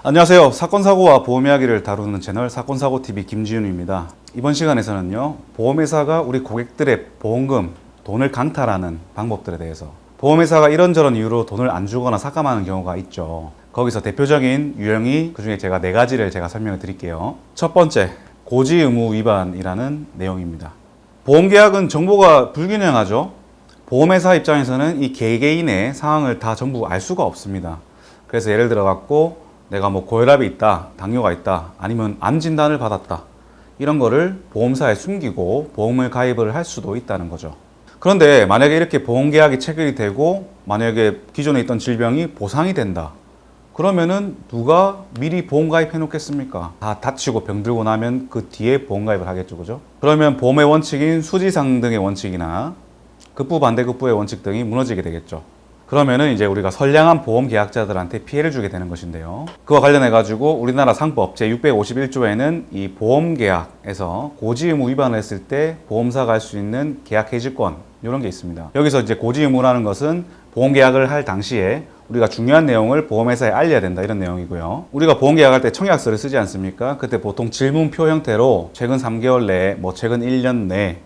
안녕하세요. 사건사고와 보험 이야기를 다루는 채널 사건사고TV 김지윤입니다. 이번 시간에서는요, 보험회사가 우리 고객들의 보험금, 돈을 강탈하는 방법들에 대해서, 보험회사가 이런저런 이유로 돈을 안 주거나 삭감하는 경우가 있죠. 거기서 대표적인 유형이 그중에 제가 4가지를 제가 설명을 드릴게요. 첫 번째, 고지 의무 위반이라는 내용입니다. 보험계약은 정보가 불균형하죠. 보험회사 입장에서는 이 개개인의 상황을 다 전부 알 수가 없습니다. 그래서 예를 들어 갖고 내가 뭐 고혈압이 있다, 당뇨가 있다, 아니면 암 진단을 받았다, 이런 거를 보험사에 숨기고 보험을 가입을 할 수도 있다는 거죠. 그런데 만약에 이렇게 보험계약이 체결이 되고 만약에 기존에 있던 질병이 보상이 된다, 그러면은 누가 미리 보험 가입해 놓겠습니까? 다 다치고 병들고 나면 그 뒤에 보험 가입을 하겠죠, 그죠? 그러면 보험의 원칙인 수지상등의 원칙이나 급부 반대급부의 원칙 등이 무너지게 되겠죠. 그러면은 이제 우리가 선량한 보험 계약자들한테 피해를 주게 되는 것인데요. 그와 관련해 가지고 우리나라 상법 제651조에는 이 보험 계약에서 고지 의무 위반을 했을 때 보험사가 할 수 있는 계약 해지권, 이런 게 있습니다. 여기서 이제 고지 의무라는 것은 보험 계약을 할 당시에 우리가 중요한 내용을 보험회사에 알려야 된다, 이런 내용이고요. 우리가 보험 계약할 때 청약서를 쓰지 않습니까? 그때 보통 질문표 형태로 최근 3개월 내에, 뭐 최근 1년 내에,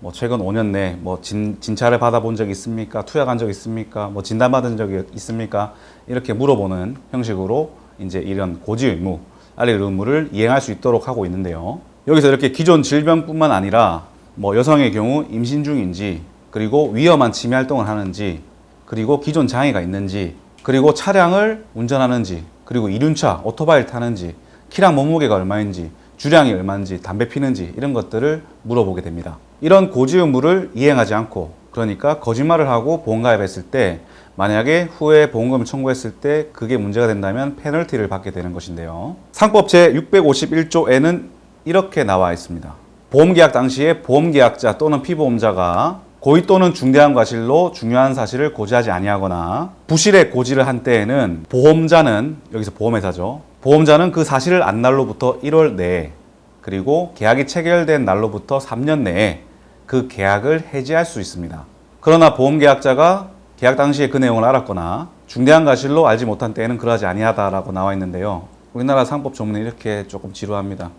뭐 최근 5년 내에 뭐 진찰을 받아본 적이 있습니까? 투약한 적 있습니까? 뭐 진단받은 적이 있습니까? 이렇게 물어보는 형식으로 이제 이런 고지 의무, 알릴 의무를 이행할 수 있도록 하고 있는데요. 여기서 이렇게 기존 질병뿐만 아니라 뭐 여성의 경우 임신 중인지, 그리고 위험한 치매 활동을 하는지, 그리고 기존 장애가 있는지, 그리고 차량을 운전하는지, 그리고 이륜차, 오토바이를 타는지, 키랑 몸무게가 얼마인지, 주량이 얼마인지, 담배 피는지, 이런 것들을 물어보게 됩니다. 이런 고지 의무를 이행하지 않고, 그러니까 거짓말을 하고 보험가입했을 때 만약에 후에 보험금을 청구했을 때 그게 문제가 된다면 페널티를 받게 되는 것인데요. 상법 제651조에는 이렇게 나와 있습니다. 보험계약 당시에 보험계약자 또는 피보험자가 고의 또는 중대한 과실로 중요한 사실을 고지하지 아니하거나 부실의 고지를 한 때에는 보험자는, 여기서 보험회사죠, 보험자는 그 사실을 안 날로부터 1월 내에, 그리고 계약이 체결된 날로부터 3년 내에 그 계약을 해지할 수 있습니다. 그러나 보험계약자가 계약 당시에 그 내용을 알았거나 중대한 과실로 알지 못한 때에는 그러하지 아니하다라고 나와 있는데요. 우리나라 상법 조문은 이렇게 조금 지루합니다.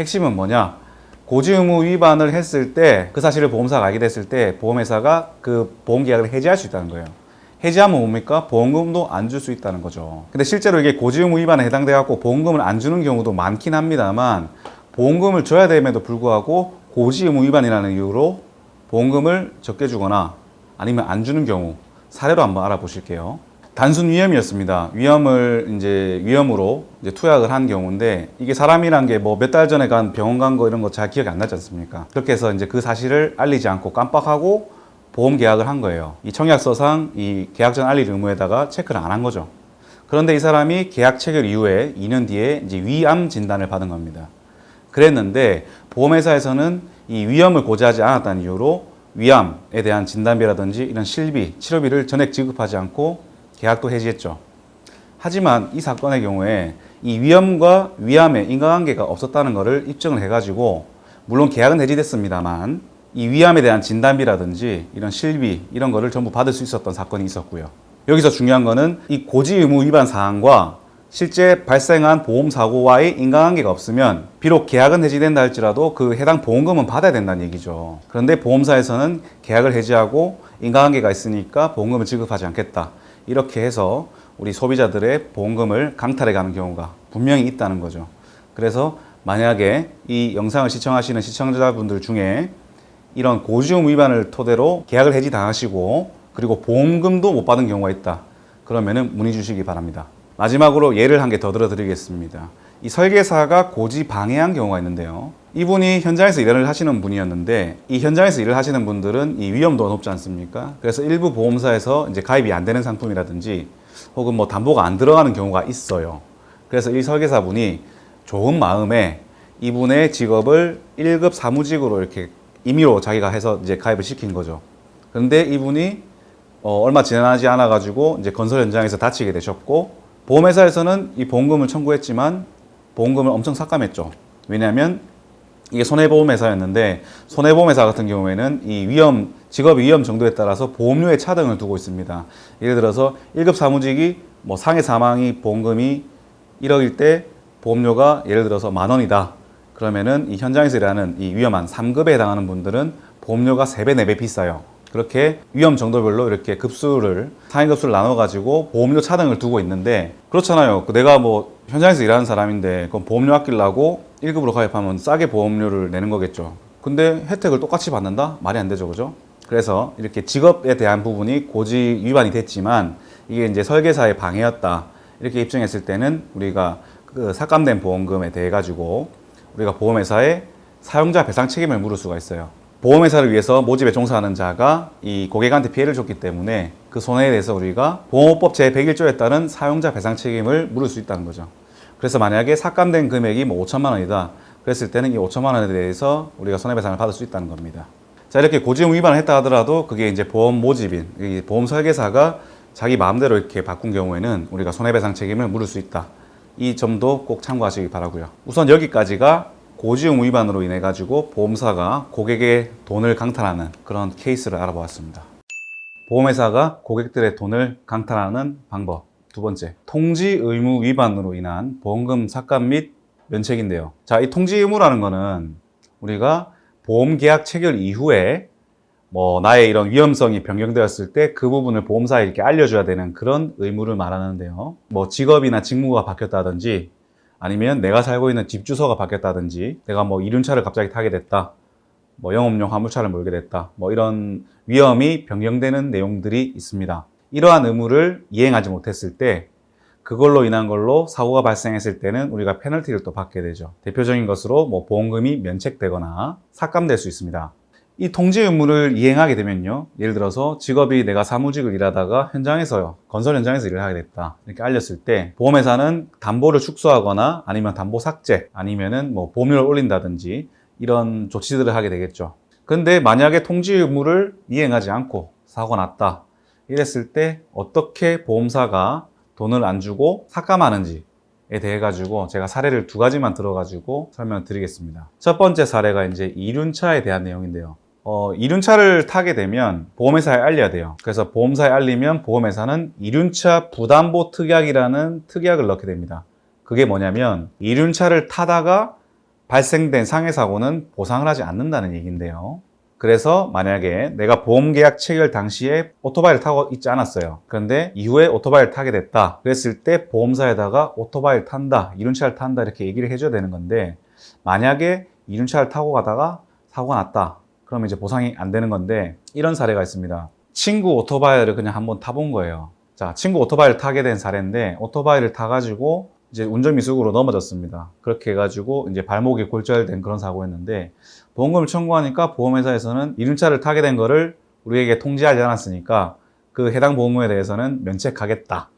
핵심은 뭐냐? 고지 의무 위반을 했을 때, 그 사실을 보험사가 알게 됐을 때 보험회사가 그 보험계약을 해지할 수 있다는 거예요. 해지하면 뭡니까? 보험금도 안 줄 수 있다는 거죠. 근데 실제로 이게 고지 의무 위반에 해당돼 갖고 보험금을 안 주는 경우도 많긴 합니다만, 보험금을 줘야 됨에도 불구하고 고지 의무 위반이라는 이유로 보험금을 적게 주거나 아니면 안 주는 경우, 사례로 한번 알아보실게요. 단순 위험이었습니다. 위험으로 투약을 한 경우인데, 이게 사람이란 게 뭐 몇 달 전에 간 병원 간 거 이런 거 잘 기억이 안 나지 않습니까? 그렇게 해서 이제 그 사실을 알리지 않고 깜빡하고 보험 계약을 한 거예요. 이 청약서상 이 계약 전 알릴 의무에다가 체크를 안 한 거죠. 그런데 이 사람이 계약 체결 이후에 2년 뒤에 이제 위암 진단을 받은 겁니다. 그랬는데 보험회사에서는 이 위험을 고지하지 않았다는 이유로 위암에 대한 진단비라든지 이런 실비, 치료비를 전액 지급하지 않고 계약도 해지했죠. 하지만 이 사건의 경우에 이 위험과 위암에 인과관계가 없었다는 것을 입증을 해가지고, 물론 계약은 해지됐습니다만 이 위암에 대한 진단비라든지 이런 실비, 이런 거를 전부 받을 수 있었던 사건이 있었고요. 여기서 중요한 거는 이 고지 의무 위반 사항과 실제 발생한 보험사고와의 인과관계가 없으면 비록 계약은 해지된다 할지라도 그 해당 보험금은 받아야 된다는 얘기죠. 그런데 보험사에서는 계약을 해지하고 인과관계가 있으니까 보험금을 지급하지 않겠다, 이렇게 해서 우리 소비자들의 보험금을 강탈해가는 경우가 분명히 있다는 거죠. 그래서 만약에 이 영상을 시청하시는 시청자분들 중에 이런 고지 의무 위반을 토대로 계약을 해지당하시고 그리고 보험금도 못 받은 경우가 있다, 그러면은 문의 주시기 바랍니다. 마지막으로 예를 한 개 더 들어드리겠습니다. 이 설계사가 고지 방해한 경우가 있는데요. 이분이 현장에서 일을 하시는 분이었는데, 이 현장에서 일을 하시는 분들은 이 위험도가 높지 않습니까? 그래서 일부 보험사에서 이제 가입이 안 되는 상품이라든지 혹은 뭐 담보가 안 들어가는 경우가 있어요. 그래서 이 설계사분이 좋은 마음에 이분의 직업을 1급 사무직으로 이렇게 임의로 자기가 해서 이제 가입을 시킨 거죠. 그런데 이분이 얼마 지나지 않아 가지고 이제 건설 현장에서 다치게 되셨고, 보험회사에서는 이 보험금을 청구했지만 보험금을 엄청 삭감했죠. 왜냐하면 이게 손해보험회사였는데, 손해보험회사 같은 경우에는 이 직업 위험 정도에 따라서 보험료의 차등을 두고 있습니다. 예를 들어서 1급 사무직이 뭐 상해 사망이 보험금이 1억일 때 보험료가 예를 들어서 10,000원이다. 그러면은 이 현장에서 일하는 이 위험한 3급에 해당하는 분들은 보험료가 3배, 4배 비싸요. 그렇게 위험 정도별로 이렇게 상위급수를 나눠가지고 보험료 차등을 두고 있는데, 그렇잖아요. 내가 뭐 현장에서 일하는 사람인데 그럼 보험료 아끼려고 1급으로 가입하면 싸게 보험료를 내는 거겠죠. 근데 혜택을 똑같이 받는다? 말이 안 되죠, 그죠? 그래서 이렇게 직업에 대한 부분이 고지 위반이 됐지만 이게 이제 설계사의 방해였다, 이렇게 입증했을 때는 우리가 그 삭감된 보험금에 대해 가지고 우리가 보험회사에 사용자 배상 책임을 물을 수가 있어요. 보험회사를 위해서 모집에 종사하는 자가 이 고객한테 피해를 줬기 때문에 그 손해에 대해서 우리가 보험업법 제101조에 따른 사용자 배상 책임을 물을 수 있다는 거죠. 그래서 만약에 삭감된 금액이 뭐 5천만 원이다 그랬을 때는 이 5천만 원에 대해서 우리가 손해배상을 받을 수 있다는 겁니다. 자, 이렇게 고지의무 위반을 했다 하더라도 그게 이제 보험 모집인, 이 보험 설계사가 자기 마음대로 이렇게 바꾼 경우에는 우리가 손해배상 책임을 물을 수 있다. 이 점도 꼭 참고하시기 바라고요. 우선 여기까지가 고지의무 위반으로 인해 가지고 보험사가 고객의 돈을 강탈하는 그런 케이스를 알아보았습니다. 보험회사가 고객들의 돈을 강탈하는 방법. 두 번째, 통지 의무 위반으로 인한 보험금 삭감 및 면책인데요. 자, 이 통지 의무라는 거는 우리가 보험 계약 체결 이후에 뭐 나의 이런 위험성이 변경되었을 때 그 부분을 보험사에 이렇게 알려줘야 되는 그런 의무를 말하는데요. 뭐 직업이나 직무가 바뀌었다든지 아니면 내가 살고 있는 집 주소가 바뀌었다든지 내가 뭐 이륜차를 갑자기 타게 됐다, 뭐 영업용 화물차를 몰게 됐다, 뭐 이런 위험이 변경되는 내용들이 있습니다. 이러한 의무를 이행하지 못했을 때 그걸로 인한 걸로 사고가 발생했을 때는 우리가 페널티를 또 받게 되죠. 대표적인 것으로 뭐 보험금이 면책되거나 삭감될 수 있습니다. 이 통지 의무를 이행하게 되면요, 예를 들어서 직업이 내가 사무직을 일하다가 현장에서요, 건설 현장에서 일을 하게 됐다 이렇게 알렸을 때 보험회사는 담보를 축소하거나 아니면 담보 삭제 아니면은 뭐 보험료를 올린다든지 이런 조치들을 하게 되겠죠. 근데 만약에 통지 의무를 이행하지 않고 사고가 났다 이랬을 때 어떻게 보험사가 돈을 안 주고 삭감하는지에 대해 가지고 제가 사례를 2가지만 들어가지고 설명을 드리겠습니다. 첫 번째 사례가 이제 이륜차에 대한 내용인데요. 이륜차를 타게 되면 보험회사에 알려야 돼요. 그래서 보험사에 알리면 보험회사는 이륜차 부담보 특약이라는 특약을 넣게 됩니다. 그게 뭐냐면 이륜차를 타다가 발생된 상해사고는 보상을 하지 않는다는 얘기인데요. 그래서 만약에 내가 보험계약 체결 당시에 오토바이를 타고 있지 않았어요. 그런데 이후에 오토바이를 타게 됐다 그랬을 때 보험사에다가 오토바이를 탄다, 이륜차를 탄다 이렇게 얘기를 해줘야 되는 건데, 만약에 이륜차를 타고 가다가 사고가 났다 그러면 이제 보상이 안 되는 건데, 이런 사례가 있습니다. 친구 오토바이를 그냥 한번 타본 거예요. 자, 친구 오토바이를 타게 된 사례인데 오토바이를 타가지고 이제 운전미숙으로 넘어졌습니다. 그렇게 해가지고 이제 발목이 골절된 그런 사고였는데 보험금을 청구하니까 보험회사에서는 이륜차를 타게 된 거를 우리에게 통지하지 않았으니까 그 해당 보험금에 대해서는 면책하겠다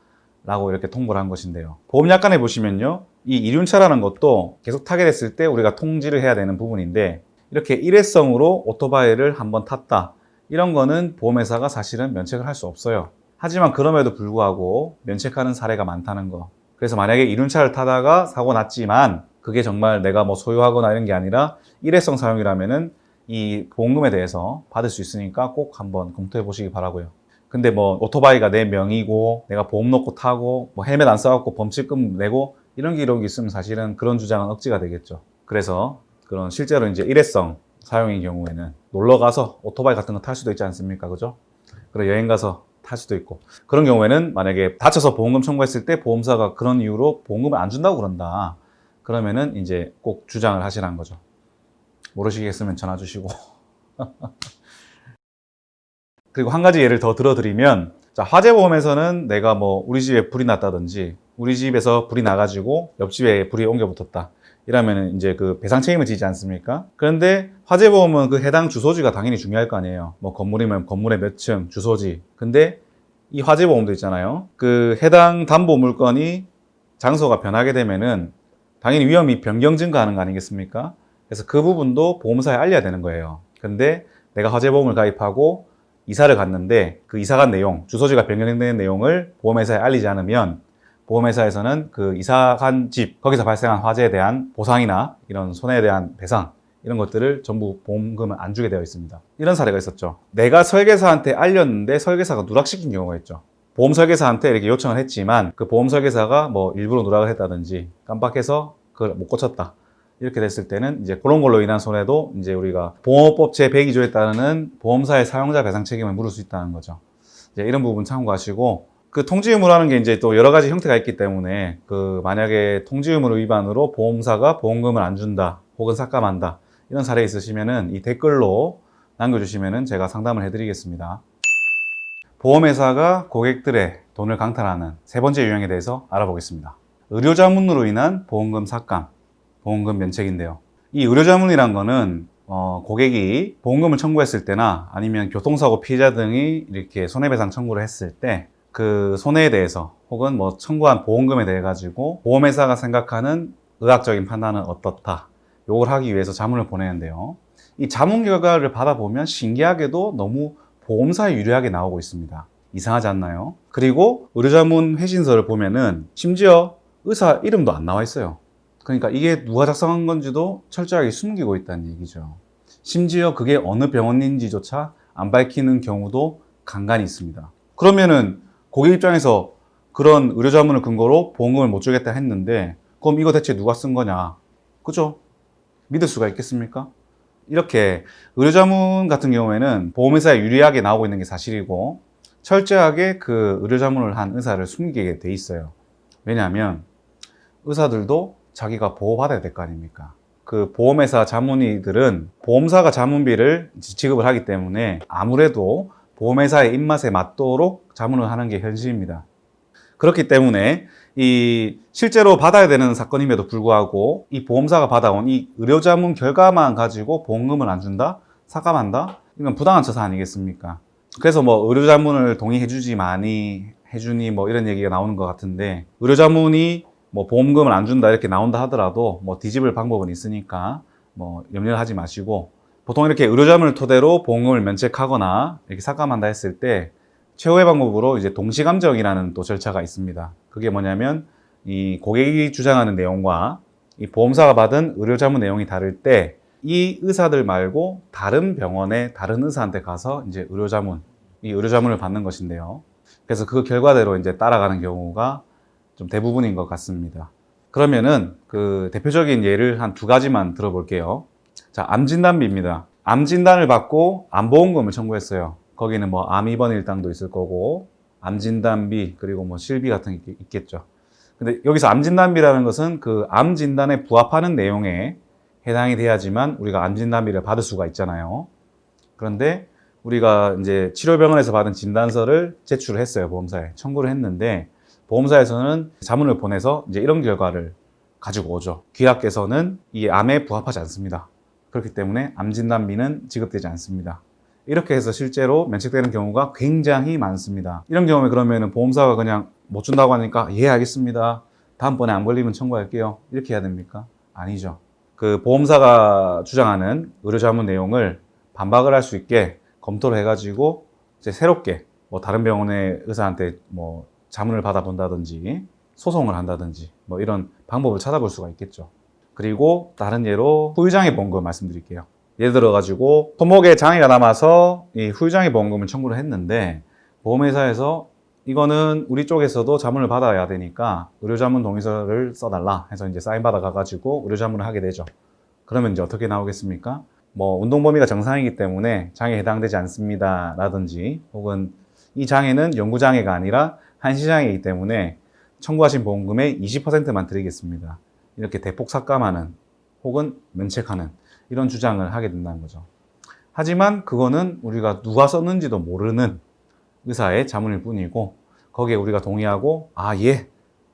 라고 이렇게 통보를 한 것인데요. 보험약관에 보시면요, 이 이륜차라는 것도 계속 타게 됐을 때 우리가 통지를 해야 되는 부분인데, 이렇게 일회성으로 오토바이를 한번 탔다 이런 거는 보험회사가 사실은 면책을 할 수 없어요. 하지만 그럼에도 불구하고 면책하는 사례가 많다는 거. 그래서 만약에 이륜차를 타다가 사고 났지만 그게 정말 내가 뭐 소유하거나 이런 게 아니라 일회성 사용이라면은 이 보험금에 대해서 받을 수 있으니까 꼭 한번 검토해 보시기 바라고요. 근데 뭐 오토바이가 내 명의고 내가 보험 넣고 타고 뭐 헬멧 안 써갖고 범칙금 내고 이런 기록이 있으면 사실은 그런 주장은 억지가 되겠죠. 그래서 그런 실제로 이제 일회성 사용인 경우에는 놀러 가서 오토바이 같은 거 탈 수도 있지 않습니까? 그죠? 그리고 여행 가서 탈 수도 있고, 그런 경우에는 만약에 다쳐서 보험금 청구했을 때 보험사가 그런 이유로 보험금을 안 준다고 그런다 그러면은 이제 꼭 주장을 하시라는 거죠. 모르시겠으면 전화 주시고. 그리고 한 가지 예를 더 들어드리면, 자, 화재보험에서는 내가 뭐 우리 집에 불이 났다든지 우리 집에서 불이 나가지고 옆집에 불이 옮겨 붙었다 이러면은 이제 그 배상 책임을 지지 않습니까? 그런데 화재보험은 그 해당 주소지가 당연히 중요할 거 아니에요. 뭐 건물이면 건물의 몇 층, 주소지. 근데 이 화재보험도 있잖아요. 그 해당 담보 물건이 장소가 변하게 되면은 당연히 위험이 변경 증가하는 거 아니겠습니까? 그래서 그 부분도 보험사에 알려야 되는 거예요. 근데 내가 화재보험을 가입하고 이사를 갔는데 그 이사 간 내용, 주소지가 변경된 내용을 보험회사에 알리지 않으면 보험회사에서는 그 이사 간 집, 거기서 발생한 화재에 대한 보상이나 이런 손해에 대한 배상 이런 것들을 전부 보험금을 안 주게 되어 있습니다. 이런 사례가 있었죠. 내가 설계사한테 알렸는데 설계사가 누락시킨 경우가 있죠. 보험 설계사한테 이렇게 요청을 했지만 그 보험 설계사가 뭐 일부러 누락을 했다든지 깜빡해서 그걸 못 고쳤다. 이렇게 됐을 때는 이제 그런 걸로 인한 손해도 이제 우리가 보험업법 제102조에 따르는 보험사의 사용자 배상 책임을 물을 수 있다는 거죠. 이제 이런 부분 참고하시고, 그 통지 의무라는 게 이제 또 여러 가지 형태가 있기 때문에 그 만약에 통지 의무 위반으로 보험사가 보험금을 안 준다 혹은 삭감한다 이런 사례 있으시면은 이 댓글로 남겨주시면은 제가 상담을 해드리겠습니다. 보험회사가 고객들의 돈을 강탈하는 세 번째 유형에 대해서 알아보겠습니다. 의료자문으로 인한 보험금 삭감, 보험금 면책인데요. 이 의료자문이란 거는 고객이 보험금을 청구했을 때나 아니면 교통사고 피해자 등이 이렇게 손해배상 청구를 했을 때 그 손해에 대해서 혹은 뭐 청구한 보험금에 대해 가지고 보험회사가 생각하는 의학적인 판단은 어떻다, 요걸 하기 위해서 자문을 보내는데요. 이 자문 결과를 받아보면 신기하게도 너무 보험사에 유리하게 나오고 있습니다. 이상하지 않나요? 그리고 의료자문 회신서를 보면은 심지어 의사 이름도 안 나와 있어요. 그러니까 이게 누가 작성한 건지도 철저하게 숨기고 있다는 얘기죠. 심지어 그게 어느 병원인지조차 안 밝히는 경우도 간간히 있습니다. 그러면은 고객 입장에서 그런 의료자문을 근거로 보험금을 못 주겠다 했는데 그럼 이거 대체 누가 쓴 거냐? 그죠? 믿을 수가 있겠습니까? 이렇게 의료자문 같은 경우에는 보험회사에 유리하게 나오고 있는 게 사실이고 철저하게 그 의료자문을 한 의사를 숨기게 돼 있어요. 왜냐하면 의사들도 자기가 보호받아야 될 거 아닙니까? 그 보험회사 자문의들은 보험사가 자문비를 지급을 하기 때문에 아무래도 보험회사의 입맛에 맞도록 자문을 하는 게 현실입니다. 그렇기 때문에 이 실제로 받아야 되는 사건임에도 불구하고 이 보험사가 받아온 이 의료자문 결과만 가지고 보험금을 안 준다? 삭감한다? 이건 부당한 처사 아니겠습니까? 그래서 뭐 의료자문을 동의해주지 많이 해주니 뭐 이런 얘기가 나오는 것 같은데, 의료자문이 뭐 보험금을 안 준다 이렇게 나온다 하더라도 뭐 뒤집을 방법은 있으니까 뭐 염려를 하지 마시고, 보통 이렇게 의료자문을 토대로 보험금을 면책하거나 이렇게 삭감한다 했을 때 최후의 방법으로 이제 동시감정이라는 또 절차가 있습니다. 그게 뭐냐면 이 고객이 주장하는 내용과 이 보험사가 받은 의료자문 내용이 다를 때 이 의사들 말고 다른 병원의 다른 의사한테 가서 이제 이 의료자문을 받는 것인데요. 그래서 그 결과대로 이제 따라가는 경우가 좀 대부분인 것 같습니다. 그러면은 그 대표적인 예를 한 두 가지만 들어볼게요. 자, 암진단비입니다. 암진단을 받고 암보험금을 청구했어요. 거기는 뭐 암 입원 일당도 있을 거고 암진단비 그리고 뭐 실비 같은 게 있겠죠. 근데 여기서 암진단비라는 것은 그 암진단에 부합하는 내용에 해당이 돼야지만 우리가 암진단비를 받을 수가 있잖아요. 그런데 우리가 이제 치료병원에서 받은 진단서를 제출을 했어요. 보험사에 청구를 했는데 보험사에서는 자문을 보내서 이제 이런 결과를 가지고 오죠. 귀하께서는 이 암에 부합하지 않습니다. 그렇기 때문에 암진단비는 지급되지 않습니다. 이렇게 해서 실제로 면책되는 경우가 굉장히 많습니다. 이런 경우에 그러면 보험사가 그냥 못 준다고 하니까 예 알겠습니다, 다음번에 안 걸리면 청구할게요, 이렇게 해야 됩니까? 아니죠. 그 보험사가 주장하는 의료자문 내용을 반박을 할 수 있게 검토를 해가지고 이제 새롭게 뭐 다른 병원의 의사한테 뭐 자문을 받아본다든지 소송을 한다든지 뭐 이런 방법을 찾아볼 수가 있겠죠. 그리고 다른 예로 후유장애 보험금 말씀드릴게요. 예를 들어 가지고 손목에 장애가 남아서 이 후유장애 보험금을 청구를 했는데 보험회사에서 이거는 우리 쪽에서도 자문을 받아야 되니까 의료자문 동의서를 써달라 해서 이제 사인 받아 가지고 의료자문을 하게 되죠. 그러면 이제 어떻게 나오겠습니까? 뭐 운동 범위가 정상이기 때문에 장애에 해당되지 않습니다 라든지, 혹은 이 장애는 영구 장애가 아니라 한시 장애이기 때문에 청구하신 보험금의 20%만 드리겠습니다, 이렇게 대폭 삭감하는 혹은 면책하는 이런 주장을 하게 된다는 거죠. 하지만 그거는 우리가 누가 썼는지도 모르는 의사의 자문일 뿐이고 거기에 우리가 동의하고 예,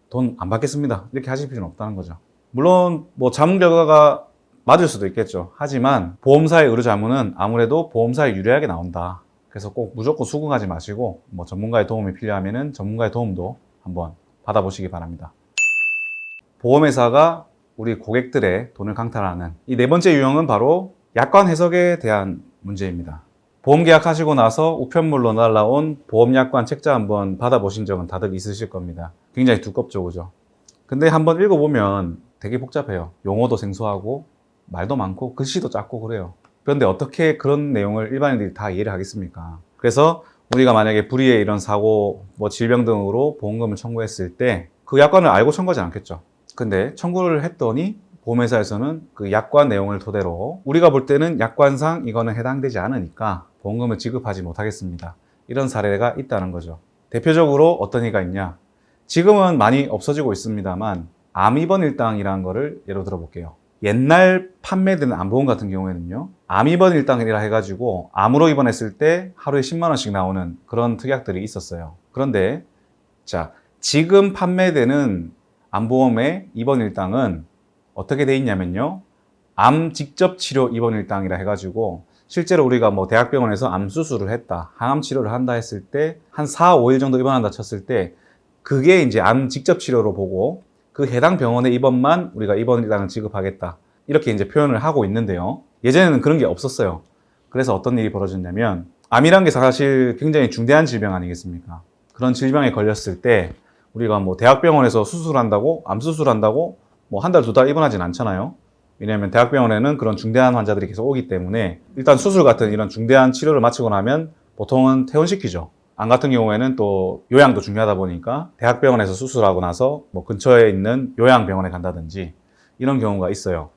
돈 안 받겠습니다 이렇게 하실 필요는 없다는 거죠. 물론 뭐 자문 결과가 맞을 수도 있겠죠. 하지만 보험사의 의료자문은 아무래도 보험사에 유리하게 나온다. 그래서 꼭 무조건 수긍하지 마시고 뭐 전문가의 도움이 필요하면은 전문가의 도움도 한번 받아보시기 바랍니다. 보험회사가 우리 고객들의 돈을 강탈하는 이 네 번째 유형은 바로 약관 해석에 대한 문제입니다. 보험 계약하시고 나서 우편물로 날라온 보험약관 책자 한번 받아보신 적은 다들 있으실 겁니다. 굉장히 두껍죠, 그죠? 근데 한번 읽어보면 되게 복잡해요. 용어도 생소하고 말도 많고 글씨도 작고 그래요. 그런데 어떻게 그런 내용을 일반인들이 다 이해를 하겠습니까? 그래서 우리가 만약에 불의의 이런 사고, 뭐 질병 등으로 보험금을 청구했을 때 그 약관을 알고 청구하지 않겠죠. 근데 청구를 했더니 보험회사에서는 그 약관 내용을 토대로 우리가 볼 때는 약관상 이거는 해당되지 않으니까 보험금을 지급하지 못하겠습니다. 이런 사례가 있다는 거죠. 대표적으로 어떤 예가 있냐? 지금은 많이 없어지고 있습니다만 암 입원 일당이라는 거를 예로 들어 볼게요. 옛날 판매되는 암보험 같은 경우에는요, 암 입원 일당이라 해가지고 암으로 입원했을 때 하루에 10만 원씩 나오는 그런 특약들이 있었어요. 그런데 자, 지금 판매되는 암보험의 입원 일당은 어떻게 돼 있냐면요, 암 직접 치료 입원 일당이라 해가지고 실제로 우리가 뭐 대학병원에서 암 수술을 했다, 항암 치료를 한다 했을 때 한 4, 5일 정도 입원한다 쳤을 때 그게 이제 암 직접 치료로 보고 그 해당 병원의 입원만 우리가 입원 일당을 지급하겠다, 이렇게 이제 표현을 하고 있는데요. 예전에는 그런 게 없었어요. 그래서 어떤 일이 벌어졌냐면, 암이란 게 사실 굉장히 중대한 질병 아니겠습니까? 그런 질병에 걸렸을 때 우리가 뭐 대학병원에서 수술한다고, 암 수술한다고 뭐 한 달, 두 달 입원하진 않잖아요. 왜냐하면 대학병원에는 그런 중대한 환자들이 계속 오기 때문에 일단 수술 같은 이런 중대한 치료를 마치고 나면 보통은 퇴원시키죠. 암 같은 경우에는 또 요양도 중요하다 보니까 대학병원에서 수술하고 나서 뭐 근처에 있는 요양병원에 간다든지 이런 경우가 있어요.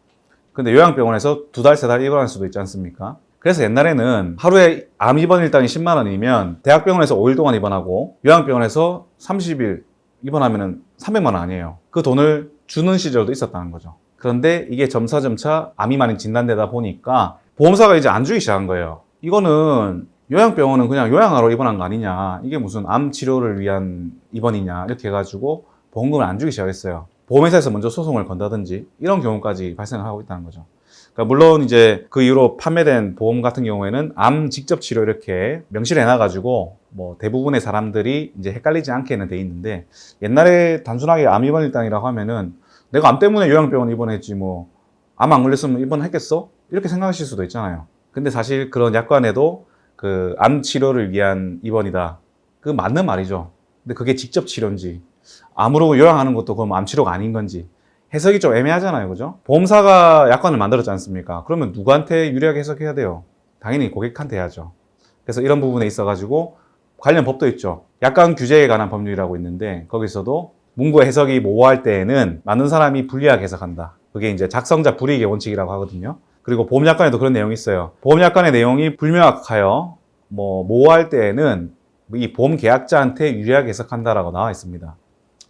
근데 요양병원에서 두 달, 세 달 입원할 수도 있지 않습니까? 그래서 옛날에는 하루에 암 입원 일당이 10만 원이면 대학병원에서 5일 동안 입원하고 요양병원에서 30일 입원하면 300만 원 아니에요. 그 돈을 주는 시절도 있었다는 거죠. 그런데 이게 점차 암이 많이 진단되다 보니까 보험사가 이제 안 주기 시작한 거예요. 이거는 요양병원은 그냥 요양하러 입원한 거 아니냐, 이게 무슨 암 치료를 위한 입원이냐, 이렇게 해가지고 보험금을 안 주기 시작했어요. 보험회사에서 먼저 소송을 건다든지 이런 경우까지 발생을 하고 있다는 거죠. 그러니까 물론 이제 그 이후로 판매된 보험 같은 경우에는 암 직접 치료 이렇게 명시를 해놔가지고 뭐 대부분의 사람들이 이제 헷갈리지 않게는 돼 있는데, 옛날에 단순하게 암 입원 일당이라고 하면은 내가 암 때문에 요양병원 입원했지 뭐 암 안 걸렸으면 입원했겠어? 이렇게 생각하실 수도 있잖아요. 근데 사실 그런 약관에도 그 암 치료를 위한 입원이다, 그 맞는 말이죠. 근데 그게 직접 치료인지 암으로 요양하는 것도 그럼 암 치료가 아닌 건지 해석이 좀 애매하잖아요, 그죠? 보험사가 약관을 만들었지 않습니까? 그러면 누구한테 유리하게 해석해야 돼요? 당연히 고객한테 해야죠. 그래서 이런 부분에 있어가지고 관련 법도 있죠. 약관 규제에 관한 법률이라고 있는데 거기서도 문구 해석이 모호할 때에는 많은 사람이 불리하게 해석한다, 그게 이제 작성자 불이익의 원칙이라고 하거든요. 그리고 보험약관에도 그런 내용이 있어요. 보험약관의 내용이 불명확하여 뭐 모호할 때에는 이 보험계약자한테 유리하게 해석한다라고 나와 있습니다.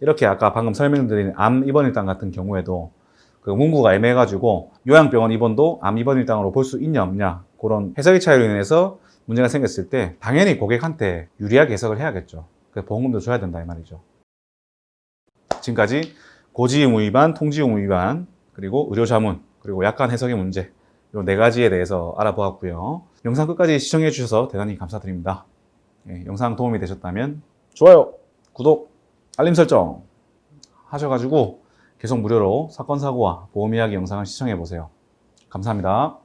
이렇게 아까 방금 설명드린 암 입원 일당 같은 경우에도 그 문구가 애매해가지고 요양병원 입원도 암 입원 일당으로 볼 수 있냐 없냐, 그런 해석의 차이로 인해서 문제가 생겼을 때 당연히 고객한테 유리하게 해석을 해야겠죠. 그래서 보험금도 줘야 된다 이 말이죠. 지금까지 고지 의무 위반, 통지 의무 위반, 그리고 의료자문, 그리고 약관 해석의 문제, 이 네 가지에 대해서 알아보았고요. 영상 끝까지 시청해 주셔서 대단히 감사드립니다. 영상 도움이 되셨다면 좋아요, 구독, 알림 설정 하셔가지고 계속 무료로 사건, 사고와 보험 이야기 영상을 시청해 보세요. 감사합니다.